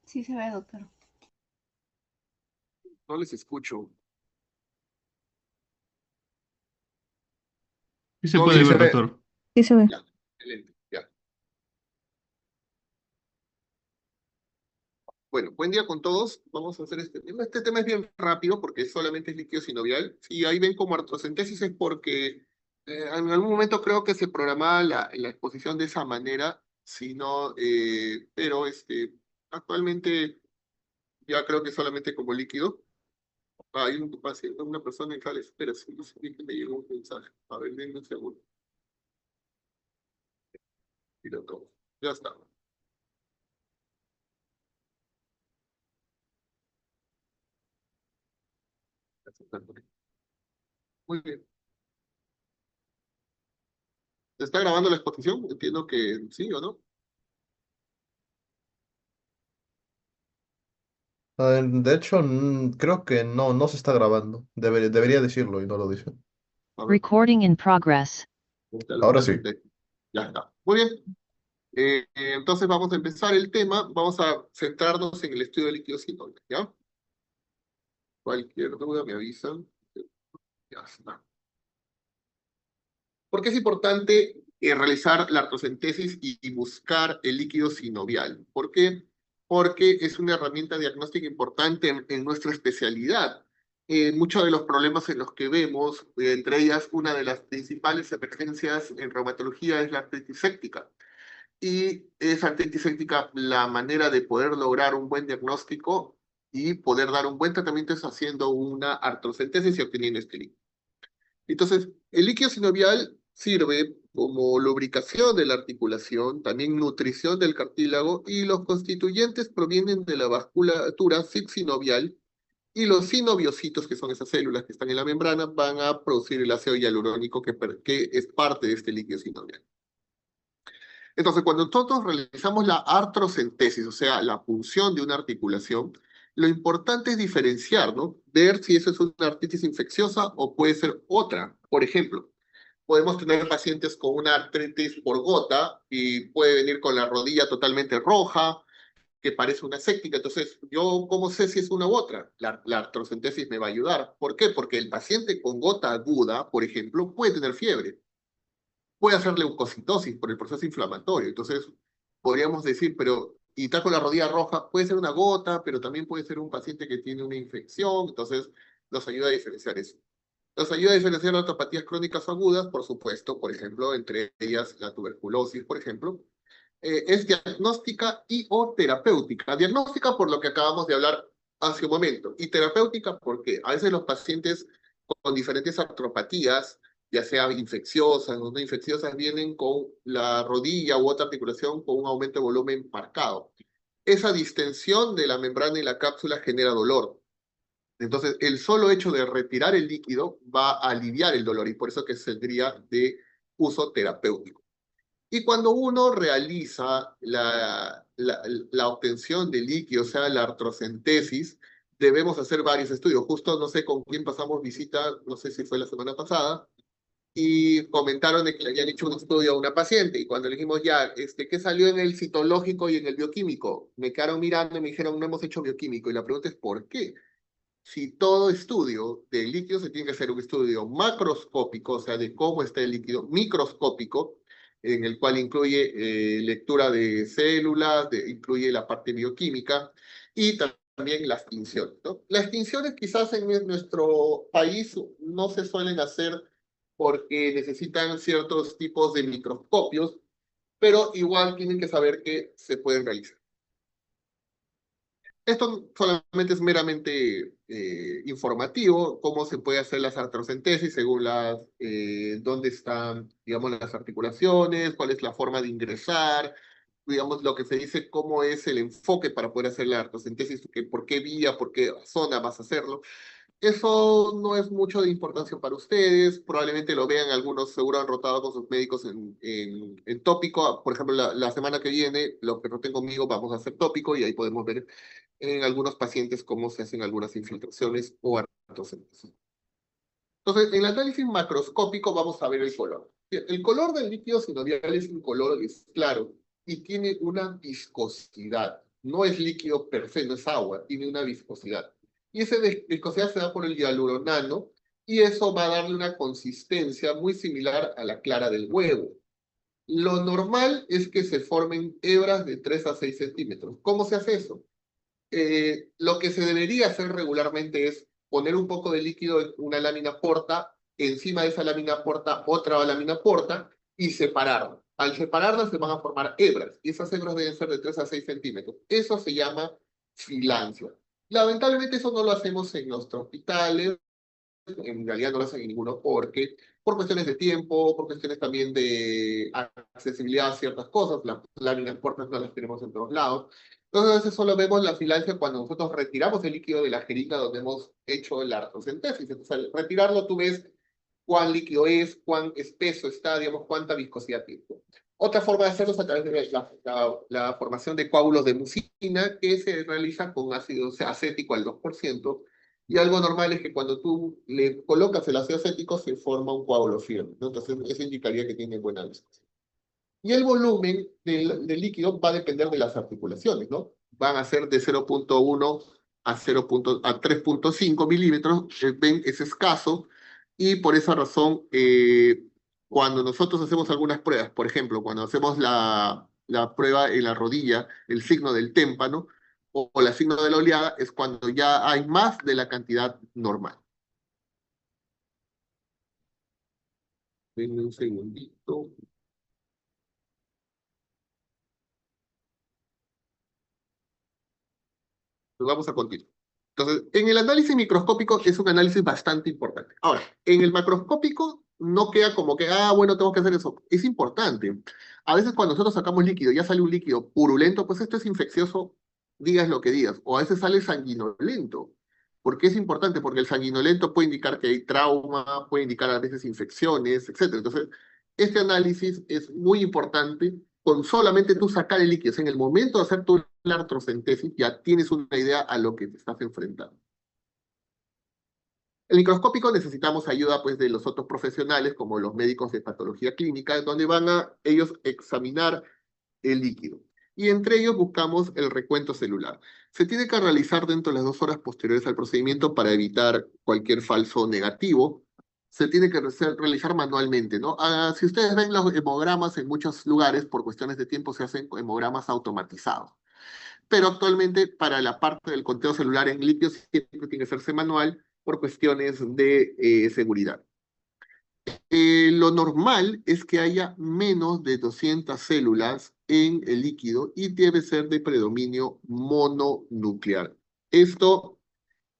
Sí se ve, doctor. No les escucho. Sí se ¿Todo puede bien? Sí se ver, ve. doctor. Sí se ve. Ya, excelente, ya. Bueno, buen día con todos. Vamos a hacer este tema. Este tema es bien rápido porque solamente es líquido sinovial. Si ahí ven como artrocentesis es porque en algún momento creo que se programaba la exposición de esa manera, pero actualmente ya creo que solamente como líquido. Hay un paciente, una persona en sala de espera, sí, no sé que me llegó un mensaje. A ver, denme un segundo. Y lo tomo. Ya está. Muy bien. ¿Se está grabando la exposición? Entiendo que sí o no. De hecho, creo que no se está grabando. Debería decirlo y no lo dice. A ver, Recording in progress. Ahora sí. ya está. Muy bien. Entonces vamos a empezar el tema. Vamos a centrarnos en el estudio de líquidos sinoviales, ¿ya? Cualquier duda me avisan. Ya está. ¿Por qué es importante realizar la artrocentesis y buscar el líquido sinovial? ¿Por qué? Porque es una herramienta diagnóstica importante en nuestra especialidad. Muchos de los problemas en los que vemos, entre ellas una de las principales emergencias en reumatología es la artritis séptica. Y es artritis séptica la manera de poder lograr un buen diagnóstico y poder dar un buen tratamiento es haciendo una artrocentesis y obteniendo este líquido. Entonces, el líquido sinovial sirve como lubricación de la articulación, también nutrición del cartílago, y los constituyentes provienen de la vasculatura subsinovial, y los sinoviocitos, que son esas células que están en la membrana, van a producir el ácido hialurónico que es parte de este líquido sinovial. Entonces, cuando nosotros realizamos la artrocentesis, o sea, la punción de una articulación, lo importante es diferenciar, ¿no? Ver si eso es una artritis infecciosa o puede ser otra. Por ejemplo, podemos tener pacientes con una artritis por gota y puede venir con la rodilla totalmente roja, que parece una séptica. Entonces, ¿yo cómo sé si es una u otra? La artrocentesis me va a ayudar. ¿Por qué? Porque el paciente con gota aguda, por ejemplo, puede tener fiebre, puede hacer leucocitosis por el proceso inflamatorio. Entonces, podríamos decir, pero, y está con la rodilla roja, puede ser una gota, pero también puede ser un paciente que tiene una infección. Entonces, nos ayuda a diferenciar eso. Nos ayuda a diferenciar las artropatías crónicas agudas, por supuesto, por ejemplo, entre ellas la tuberculosis, por ejemplo. Es diagnóstica y o terapéutica. Diagnóstica por lo que acabamos de hablar hace un momento, y terapéutica porque a veces los pacientes con diferentes artropatías, ya sea infecciosas o no infecciosas, vienen con la rodilla u otra articulación con un aumento de volumen marcado. Esa distensión de la membrana y la cápsula genera dolor. Entonces, el solo hecho de retirar el líquido va a aliviar el dolor y por eso que saldría de uso terapéutico. Y cuando uno realiza la obtención de líquido, o sea, la artrocentesis, debemos hacer varios estudios. Justo no sé con quién pasamos visita, no sé si fue la semana pasada, y comentaron de que le habían hecho un estudio a una paciente, y cuando le dijimos ya, ¿qué salió en el citológico y en el bioquímico? Me quedaron mirando y me dijeron, no hemos hecho bioquímico, y la pregunta es, ¿por qué? Si todo estudio de líquido se tiene que hacer un estudio macroscópico, o sea, de cómo está el líquido, microscópico, en el cual incluye lectura de células, incluye la parte bioquímica y también las tinciones, ¿no? Las tinciones quizás en nuestro país no se suelen hacer porque necesitan ciertos tipos de microscopios, pero igual tienen que saber que se pueden realizar. Esto solamente es meramente informativo, cómo se puede hacer las artrocentesis según dónde están, digamos, las articulaciones, cuál es la forma de ingresar, digamos, lo que se dice, cómo es el enfoque para poder hacer la artrocentesis, por qué vía, por qué zona vas a hacerlo. Eso no es mucho de importancia para ustedes, probablemente lo vean algunos, seguro han rotado con sus médicos en tópico. Por ejemplo, la semana que viene, lo que roten conmigo, vamos a hacer tópico y ahí podemos ver en algunos pacientes cómo se hacen algunas infiltraciones o artrocentesis. Entonces, en el análisis macroscópico vamos a ver el color. El color del líquido sinovial es un color claro y tiene una viscosidad. no es líquido per se, no es agua, tiene una viscosidad. Y esa viscosidad se da por el hialuronano, y eso va a darle una consistencia muy similar a la clara del huevo. Lo normal es que se formen hebras de 3 a 6 centímetros. ¿Cómo se hace eso? Lo que se debería hacer regularmente es poner un poco de líquido en una lámina porta, encima de esa lámina porta otra lámina porta y separarla. Al separarlas se van a formar hebras y esas hebras deben ser de 3 a 6 centímetros. Eso se llama filancia. Lamentablemente eso no lo hacemos en los hospitales, en realidad no lo hacen en ninguno porque por cuestiones de tiempo, por cuestiones también de accesibilidad a ciertas cosas, las láminas portas no las tenemos en todos lados. Entonces a veces solo vemos la filancia cuando nosotros retiramos el líquido de la jeringa donde hemos hecho la artrocentesis. Entonces al retirarlo tú ves cuán líquido es, cuán espeso está, digamos, cuánta viscosidad tiene. Otra forma de hacerlo es a través de la formación de coágulos de mucina que se realiza con ácido acético al 2%. Y algo normal es que cuando tú le colocas el ácido acético se forma un coágulo firme, ¿no? Entonces eso indicaría que tiene buena viscosidad. Y el volumen del líquido va a depender de las articulaciones, ¿no? Van a ser de 0,1 a, 0, a 3,5 milímetros, ven, es escaso, y por esa razón, cuando nosotros hacemos algunas pruebas, por ejemplo, cuando hacemos la prueba en la rodilla, el signo del témpano, o el signo de la oleada, es cuando ya hay más de la cantidad normal. Denme un segundito. Pues vamos a continuar. Entonces, en el análisis microscópico es un análisis bastante importante. Ahora, en el macroscópico no queda como que, bueno, tengo que hacer eso. Es importante. A veces cuando nosotros sacamos líquido, ya sale un líquido purulento, pues esto es infeccioso, digas lo que digas. O a veces sale sanguinolento. ¿Por qué es importante? Porque el sanguinolento puede indicar que hay trauma, puede indicar a veces infecciones, etcétera. Entonces, este análisis es muy importante con solamente tú sacar el líquido. O sea, en el momento de hacer tu la artrocentesis, ya tienes una idea a lo que te estás enfrentando. El microscópico necesitamos ayuda pues, de los otros profesionales, como los médicos de patología clínica, donde van a ellos examinar el líquido. Y entre ellos buscamos el recuento celular. Se tiene que realizar dentro de las 2 horas posteriores al procedimiento para evitar cualquier falso negativo. Se tiene que realizar manualmente, ¿no? Si ustedes ven los hemogramas en muchos lugares, por cuestiones de tiempo, se hacen hemogramas automatizados. Pero actualmente para la parte del conteo celular en líquidos siempre tiene que hacerse manual por cuestiones de seguridad. Lo normal es que haya menos de 200 células en el líquido y debe ser de predominio mononuclear. Esto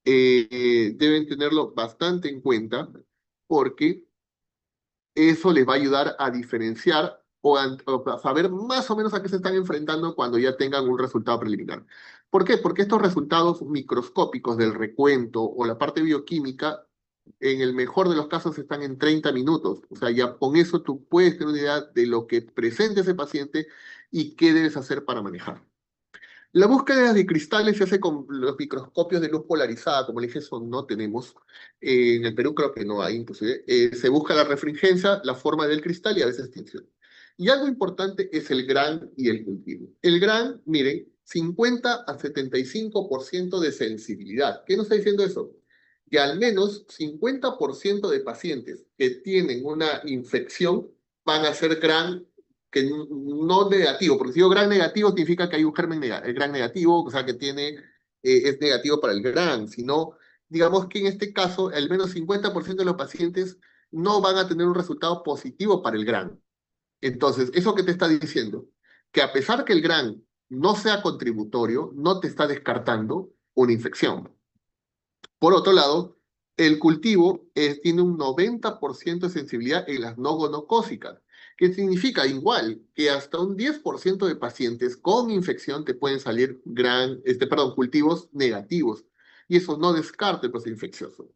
deben tenerlo bastante en cuenta porque eso les va a ayudar a diferenciar o a saber más o menos a qué se están enfrentando cuando ya tengan un resultado preliminar. ¿Por qué? Porque estos resultados microscópicos del recuento o la parte bioquímica, en el mejor de los casos, están en 30 minutos. O sea, ya con eso tú puedes tener una idea de lo que presenta ese paciente y qué debes hacer para manejar. La búsqueda de cristales se hace con los microscopios de luz polarizada, como le dije, eso no tenemos. En el Perú creo que no hay, inclusive. Se busca la refringencia, la forma del cristal y a veces tinción. Y algo importante es el gran y el cultivo. El gran, miren, 50 a 75% de sensibilidad. ¿Qué nos está diciendo eso? Que al menos 50% de pacientes que tienen una infección van a ser gran que no negativo, porque si digo gran negativo significa que hay un germen gran negativo, o sea que tiene, es negativo para el gran, sino, digamos que en este caso, al menos 50% de los pacientes no van a tener un resultado positivo para el gran. Entonces, ¿eso qué te está diciendo? Que a pesar que el gran no sea contributorio, no te está descartando una infección. Por otro lado, el cultivo tiene un 90% de sensibilidad en las no gonocócicas, que significa igual que hasta un 10% de pacientes con infección te pueden salir cultivos negativos, y eso no descarta el proceso infeccioso.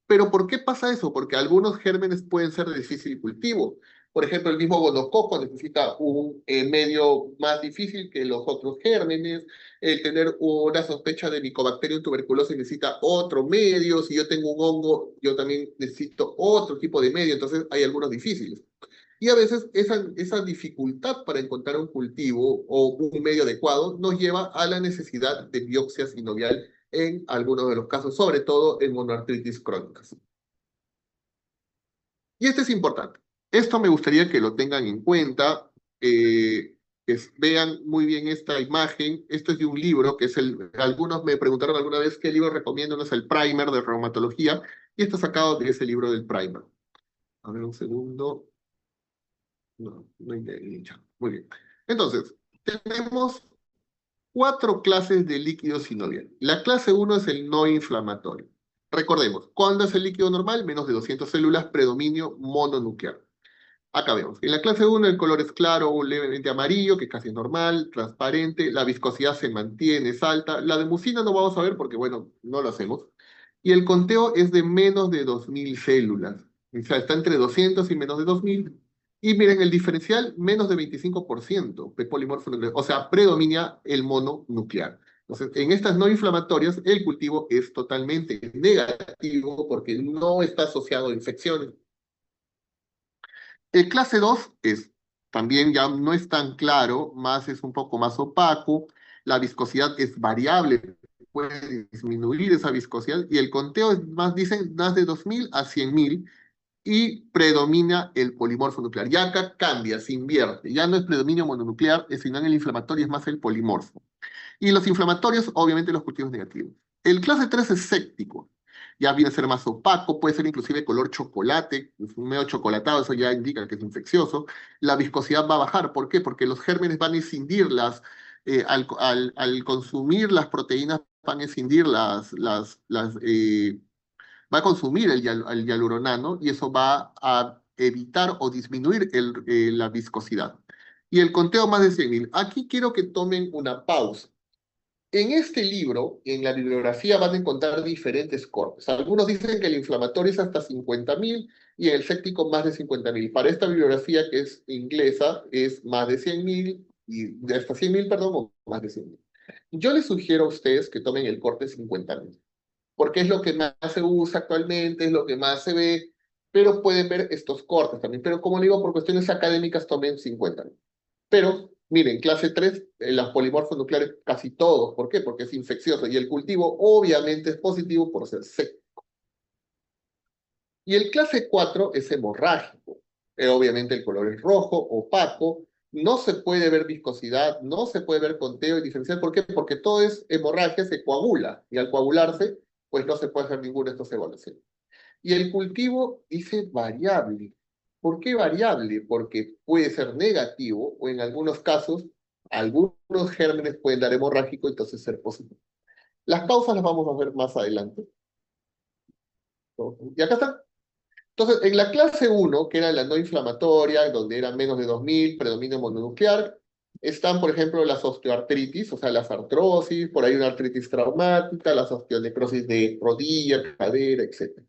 Pero ¿por qué pasa eso? Porque algunos gérmenes pueden ser de difícil cultivo. Por ejemplo, el mismo gonococo necesita un medio más difícil que los otros gérmenes. El tener una sospecha de Mycobacterium tuberculosis necesita otro medio. Si yo tengo un hongo, yo también necesito otro tipo de medio. Entonces, hay algunos difíciles. Y a veces esa dificultad para encontrar un cultivo o un medio adecuado nos lleva a la necesidad de biopsia sinovial en algunos de los casos, sobre todo en monoartritis crónicas. Y esto es importante. Esto me gustaría que lo tengan en cuenta, vean muy bien esta imagen. Esto es de un libro que es algunos me preguntaron alguna vez qué libro recomiendo, no es el Primer de reumatología, y está sacado de ese libro del Primer. A ver un segundo. No, no hay derecha. Muy bien. Entonces, tenemos cuatro clases de líquido sinovial. La clase uno es el no inflamatorio. Recordemos, ¿cuándo es el líquido normal? Menos de 200 células, predominio mononuclear. Acá vemos. En la clase uno el color es claro o levemente amarillo, que casi es normal, transparente, la viscosidad se mantiene, es alta. La de mucina no vamos a ver porque, bueno, no lo hacemos. Y el conteo es de menos de 2000 células. O sea, está entre 200 y menos de 2000. Y miren, el diferencial, menos de 25% de polimorfo nuclear. O sea, predomina el mononuclear. Entonces, en estas no inflamatorias, el cultivo es totalmente negativo porque no está asociado a infecciones. El clase 2 es, también ya no es tan claro, más es un poco más opaco, la viscosidad es variable, puede disminuir esa viscosidad, y el conteo es más, dicen, más de 2000 a 100.000, y predomina el polimorfo nuclear. Ya acá cambia, se invierte, ya no es predominio mononuclear, sino en el inflamatorio es más el polimorfo. Y los inflamatorios, obviamente los cultivos negativos. El clase 3 es séptico. Ya viene a ser más opaco, puede ser inclusive color chocolate, es un medio chocolatado, eso ya indica que es infeccioso. La viscosidad va a bajar. ¿Por qué? Porque los gérmenes van a escindir al consumir las proteínas, van a escindir va a consumir el hialuronano y eso va a evitar o disminuir la viscosidad. Y el conteo más de 100.000. Aquí quiero que tomen una pausa. En este libro, en la bibliografía, van a encontrar diferentes cortes. Algunos dicen que el inflamatorio es hasta 50.000 y el séptico más de 50.000. Para esta bibliografía, que es inglesa, es más de 100.000 y de hasta 100.000, perdón, o más de 100.000. Yo les sugiero a ustedes que tomen el corte 50.000, porque es lo que más se usa actualmente, es lo que más se ve, pero pueden ver estos cortes también. Pero como digo, por cuestiones académicas, tomen 50.000. Pero, miren, clase 3, las polimorfos nucleares casi todos. ¿Por qué? Porque es infeccioso y el cultivo obviamente es positivo por ser seco. Y el clase 4 es hemorrágico. Obviamente el color es rojo, opaco, no se puede ver viscosidad, no se puede ver conteo y diferencial. ¿Por qué? Porque todo es hemorragia, se coagula y al coagularse, pues no se puede hacer ninguna de estas evaluaciones. Y el cultivo dice variable. ¿Por qué variable? Porque puede ser negativo o en algunos casos algunos gérmenes pueden dar hemorrágico, entonces ser positivo. Las causas las vamos a ver más adelante. Y acá está. Entonces, en la clase uno, que era la no inflamatoria, donde eran menos de 2000, predominio mononuclear, están, por ejemplo, las osteoartritis, o sea, las artrosis, por ahí una artritis traumática, las osteonecrosis de rodilla, cadera, etc.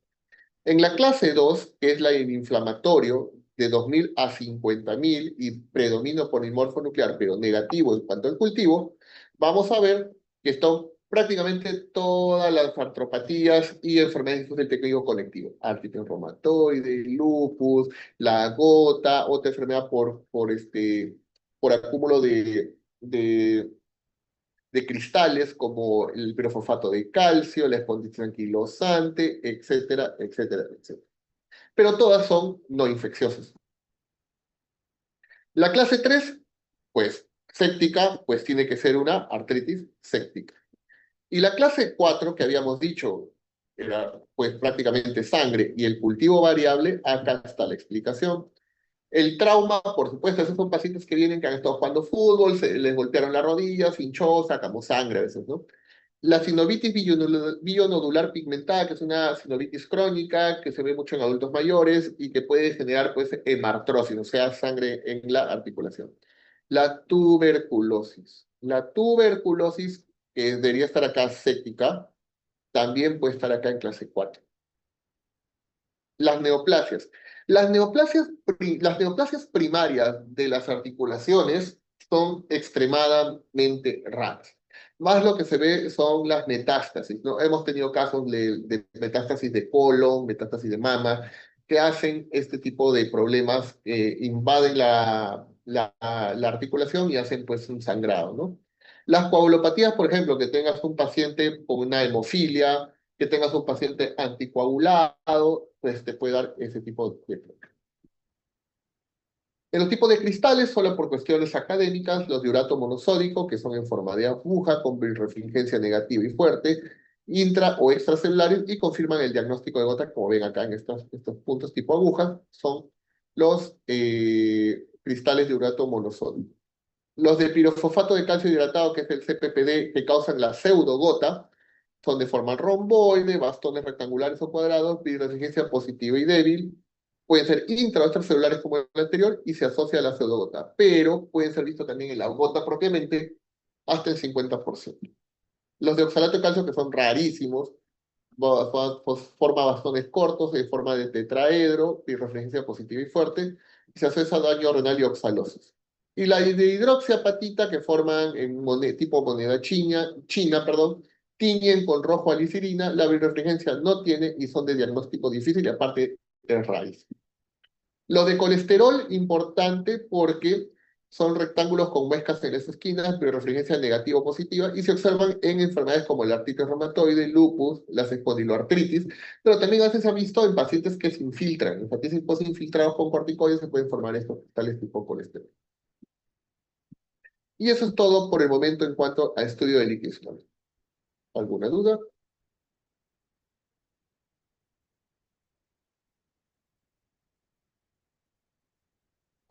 En la clase 2, que es la del inflamatorio, de 2000 a 50.000 y predominio polimorfo nuclear, pero negativo en cuanto al cultivo, vamos a ver que están prácticamente todas las artropatías y enfermedades del tejido conectivo. Artritis reumatoide, lupus, la gota, otra enfermedad por acúmulo de cristales como el pirofosfato de calcio, la espondilitis anquilosante, etcétera, etcétera, etcétera. Pero todas son no infecciosas. La clase 3, pues séptica, pues tiene que ser una artritis séptica. Y la clase 4, que habíamos dicho, era pues prácticamente sangre y el cultivo variable, acá está la explicación. El trauma, por supuesto, esos son pacientes que vienen que han estado jugando fútbol, se les golpearon la rodilla, se hinchó, sacamos sangre a veces, ¿no? La sinovitis billonodular pigmentada, que es una sinovitis crónica que se ve mucho en adultos mayores y que puede generar pues hemartrosis, o sea, sangre en la articulación. La tuberculosis. La tuberculosis, que debería estar acá séptica, también puede estar acá en clase 4. Las neoplasias. Las neoplasias primarias de las articulaciones son extremadamente raras. Más lo que se ve son las metástasis, ¿no? Hemos tenido casos de metástasis de colon, metástasis de mama, que hacen este tipo de problemas, invaden la articulación y hacen pues un sangrado, ¿no? Las coagulopatías, por ejemplo, que tengas un paciente con una hemofilia, que tengas un paciente anticoagulado, pues te puede dar ese tipo de problemas. En los tipos de cristales, solo por cuestiones académicas, los de urato monosódico, que son en forma de aguja, con birrefringencia negativa y fuerte, intra o extracelulares, y confirman el diagnóstico de gota, como ven acá en estos puntos tipo agujas, son los cristales de urato monosódico. Los de pirofosfato de calcio hidratado, que es el CPPD, que causan la pseudogota, son de forma romboide, bastones rectangulares o cuadrados, birrefringencia positiva y débil. Pueden ser intra o extracelulares como el anterior y se asocia a la pseudogota, pero pueden ser vistos también en la gota propiamente hasta el 50%. Los de oxalato de calcio, que son rarísimos, forma bastones cortos en forma de tetraedro, birrefringencia positiva y fuerte, y se asocia a daño renal y oxalosis. Y la de hidroxiapatita, que forman en tipo moneda china, perdón, tiñen con rojo alicirina, la birrefringencia no tiene y son de diagnóstico difícil y aparte es raíz. Lo de colesterol, importante porque son rectángulos con huescas en las esquinas, birrefringencia negativa o positiva, y se observan en enfermedades como la artritis reumatoide, lupus, las espondiloartritis, pero también a veces se ha visto en pacientes que se infiltran. En pacientes infiltrados con corticoides se pueden formar estos cristales tipo colesterol. Y eso es todo por el momento en cuanto a estudio de líquidos. ¿Alguna duda?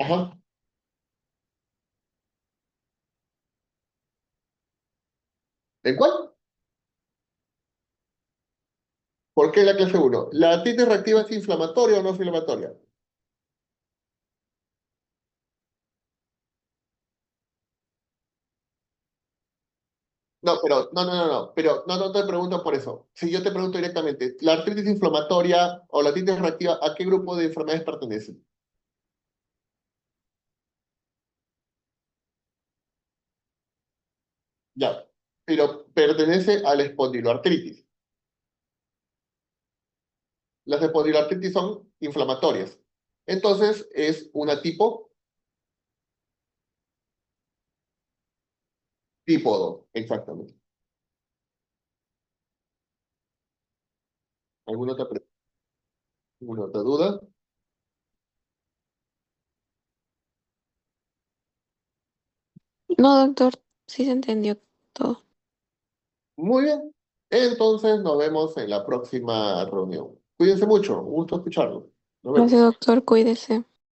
Ajá. ¿En cuál? ¿Por qué la clase uno? ¿La artritis reactiva es inflamatoria o no es inflamatoria? No te pregunto por eso. Si yo te pregunto directamente, ¿la artritis inflamatoria o la artritis reactiva a qué grupo de enfermedades pertenece? Ya, pero pertenece a la espondiloartritis. Las espondiloartritis son inflamatorias. Entonces, es una tipo 2, exactamente. ¿Alguna otra duda? No, doctor, sí se entendió todo. Muy bien. Entonces, nos vemos en la próxima reunión. Cuídense mucho, un gusto escucharlo. Nos Gracias, vemos. doctor, cuídese.